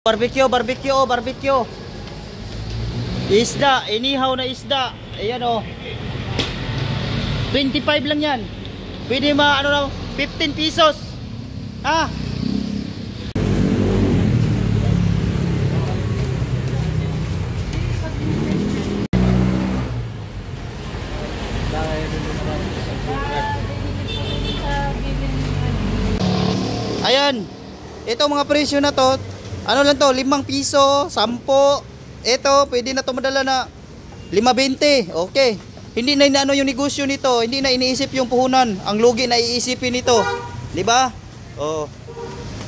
Barbecue, barbecue, oh, barbecue. Isda, inihaw na isda. Ayan oh. 25 lang yan. Pwede ano na, 15 pesos. Ah. Ayan. Ito mga presyo na to. Ano lang to, 5 piso, 10. Ito, pwede na to madala na 5.20. Okay. Hindi na inaano yung negosyo nito, hindi na iniisip yung puhunan. Ang lugi na iisipin nito. 'Di ba? Oh.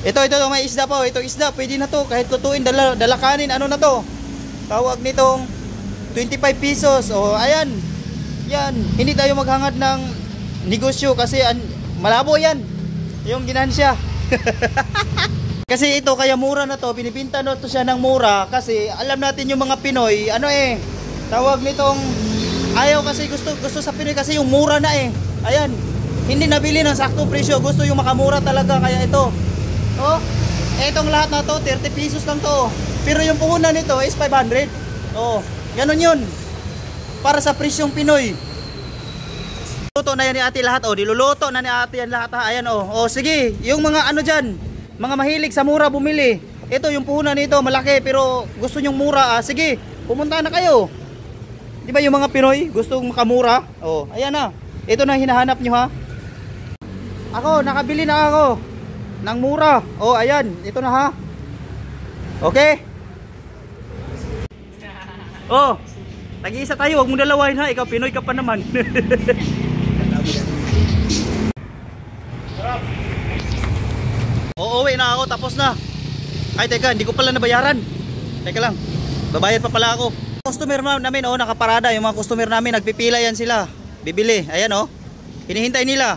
Ito may isda po. Ito isda, pwede na to kahit lutuin, dalakanin, ano na to. Tawag nitong 25 pesos. Oh, ayan. Yan, hindi tayo maghangad ng negosyo kasi malabo 'yan. Yung ginansya. Kasi ito kaya mura na to, binibinta na to siya ng mura kasi alam natin yung mga Pinoy, tawag nitong ayaw kasi gusto sa Pinoy kasi yung mura na Ayan, hindi nabili ng saktong presyo, gusto yung makamura talaga kaya ito. Oh, etong lahat na to 30 pesos lang to. Pero yung puhunan nito is 500. Oh, ganun yun. Para sa presyong Pinoy. Luto na yan ni ate lahat, oh, diluluto na ni ate yan lahat. Ayan oh. Oh, sige, yung mga ano diyan, mga mahilig sa mura bumili. Ito yung puhunan nito malaki pero gusto nyong mura. Sige, pumunta na kayo. Di ba yung mga Pinoy gustong makamura? Oh, ayan na. Ito na hinahanap nyo ha. Ako, nakabili na ako ng mura. Oh, ayan. Ito na ha. Okay? Oh, tag-iisa tayo. Huwag mong dalawahin ha. Ikaw Pinoy ka pa naman. Uuwi na ako, tapos na. Ay teka, hindi ko pala nabayaran. Teka lang, babayad pa pala ako. Customer namin, oh, nakaparada. Yung mga customer namin, nagpipila yan sila bibili, ayan oh. Hinihintay nila.